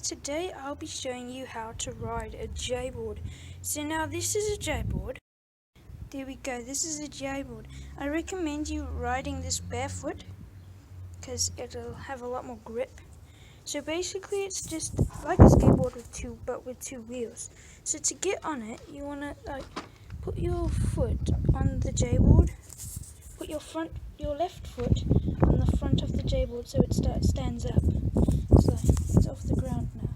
Today I'll be showing you how to ride a J-board. So now this is a J-board. There we go, this is a J-board. I recommend you riding this barefoot because it'll have a lot more grip. So basically it's just like a skateboard with two wheels. So to get on it, you want to put your foot on the J-board. Put your left foot on the front of the J-board so it stands up. So it's off the ground now.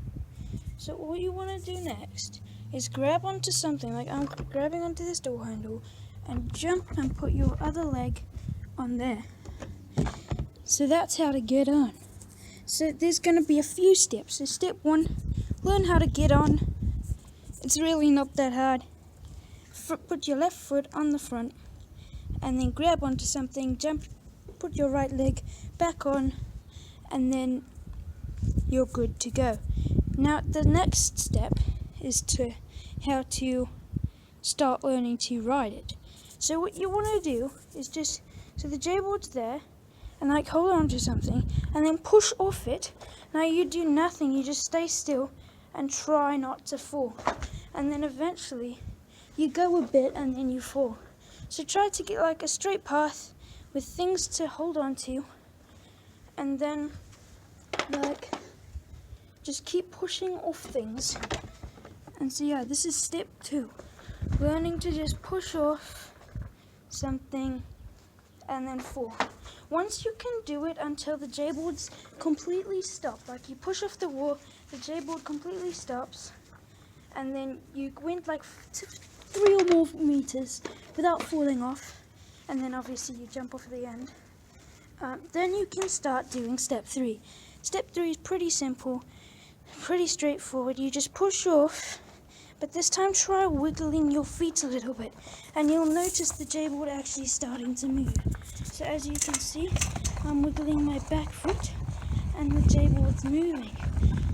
So what you want to do next is grab onto something, like I'm grabbing onto this door handle, and jump and put your other leg on there. So that's how to get on. So there's going to be a few steps. So step 1, learn how to get on. It's really not that hard. Put your left foot on the front and then grab onto something, jump, put your right leg back on, and then you're good to go. Now the next step is how to start learning to ride it. So what you want to do is so the J-board's there, and hold on to something and then push off it. Now you do nothing, you just stay still and try not to fall. And then eventually you go a bit and then you fall. So try to get a straight path with things to hold on to, and then just keep pushing off things. And so yeah, this is step 2. Learning to just push off something and then fall. Once you can do it until the J-board's completely stopped, like you push off the wall, the J-board completely stops, and then you went 3 or more meters without falling off, and then obviously you jump off at the end. Then you can start doing step 3. Step 3 is pretty simple, pretty straightforward. You just push off, but this time try wiggling your feet a little bit, and you'll notice the J-board actually starting to move. So as you can see, I'm wiggling my back foot and the J-board's moving.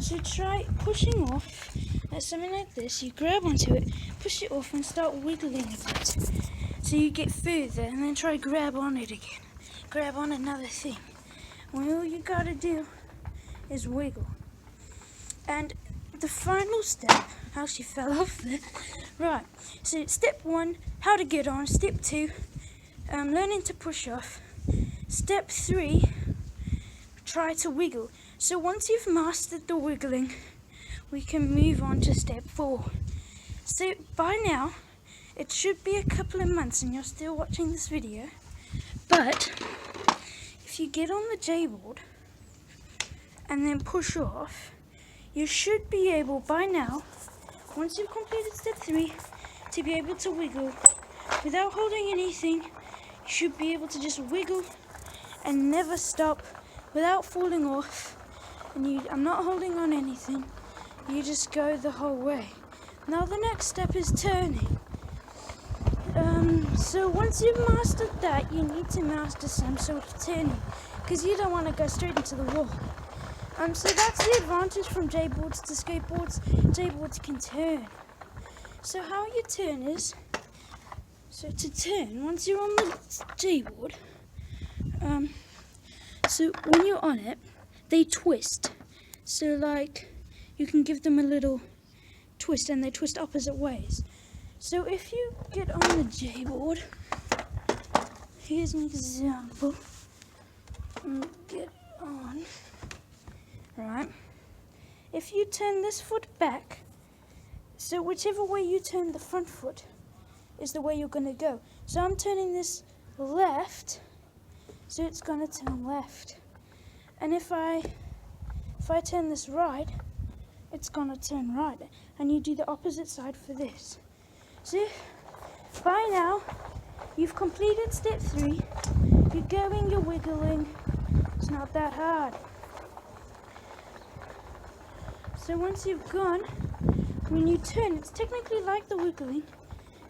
So try pushing off at something like this. You grab onto it, push it off and start wiggling a bit. So you get further, and then try grab on it again. Grab on another thing. All you gotta do is wiggle. And the final step, how she fell off there. Right, so step 1, how to get on. Step 2, learning to push off. Step 3, try to wiggle. So once you've mastered the wiggling, we can move on to step 4. So by now, it should be a couple of months and you're still watching this video, but if you get on the J-board and then push off, you should be able by now, once you've completed step 3, to be able to wiggle without holding anything. You should be able to just wiggle and never stop without falling off. And I'm not holding on anything. You just go the whole way. Now the next step is turning. So once you've mastered that, you need to master some sort of turning, because you don't want to go straight into the wall. So that's the advantage from J-boards to skateboards. J-boards can turn. So how you turn is, so to turn, once you're on the J-board, so when you're on it, they twist. So you can give them a little twist, and they twist opposite ways. So if you get on the J-board, here's an example. Get on. Right. If you turn this foot back, so whichever way you turn the front foot is the way you're going to go. So I'm turning this left, so it's going to turn left. And if I turn this right, it's going to turn right. And you do the opposite side for this. So by now, you've completed step 3. You're going, you're wiggling. It's not that hard. So once you've gone, when you turn, it's technically like the wiggling,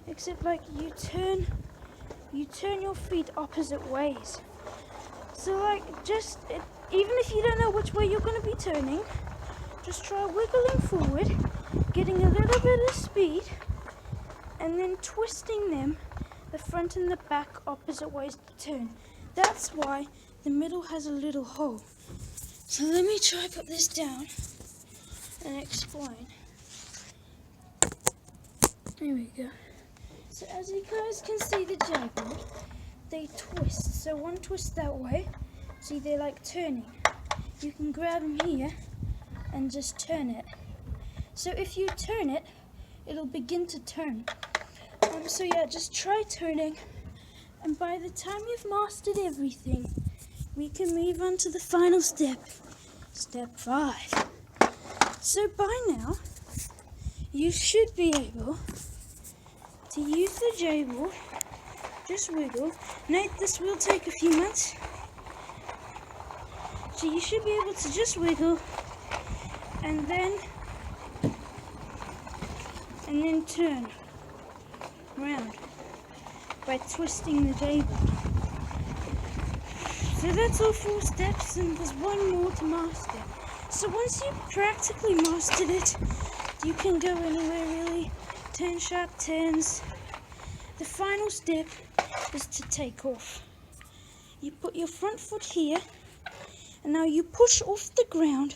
except you turn your feet opposite ways. So even if you don't know which way you're going to be turning, just try wiggling forward, getting a little bit of speed, and then twisting them, the front and the back, opposite ways to turn. That's why the middle has a little hole. So let me try put this down. and explain. Here we go. So as you guys can see the J-board, they twist. So one twist that way. See, they're like turning. You can grab them here and just turn it. So if you turn it, it'll begin to turn. So yeah, just try turning. And by the time you've mastered everything, we can move on to the final step. Step 5. So by now, you should be able to use the J-board. Just wiggle. Note this will take a few months. So you should be able to just wiggle and then turn around by twisting the J-board. So that's all 4 steps, and there's one more to master. So once you've practically mastered it, you can go anywhere really. Turn sharp turns. The final step is to take off. You put your front foot here, and now you push off the ground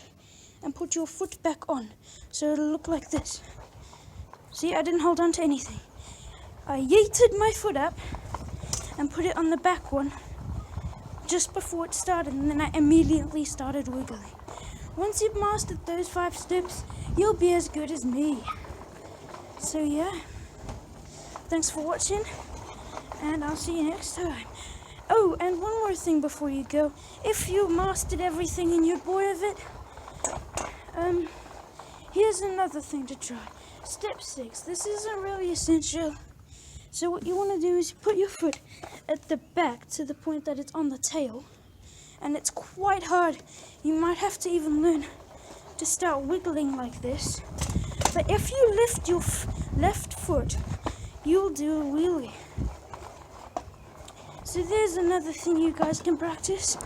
and put your foot back on. So it'll look like this. See, I didn't hold on to anything. I yeeted my foot up and put it on the back one just before it started, and then I immediately started wiggling. Once you've mastered those 5 steps, you'll be as good as me. So yeah, thanks for watching, and I'll see you next time. Oh, and one more thing before you go. If you mastered everything and you're bored of it, here's another thing to try. Step 6. This isn't really essential. So what you want to do is put your foot at the back to the point that it's on the tail. And it's quite hard. You might have to even learn to start wiggling like this. But if you lift your left foot, you'll do a wheelie. So there's another thing you guys can practice.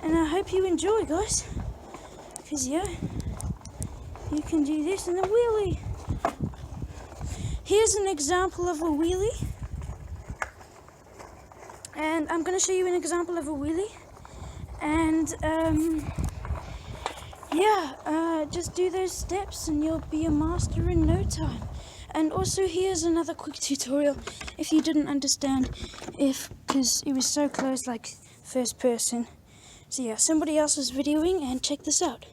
And I hope you enjoy, guys. Because yeah, you can do this in a wheelie. Here's an example of a wheelie. And I'm going to show you an example of a wheelie. And just do those steps and you'll be a master in no time. And also here's another quick tutorial if you didn't understand, because it was so close, like first person. So yeah, somebody else was videoing, and check this out.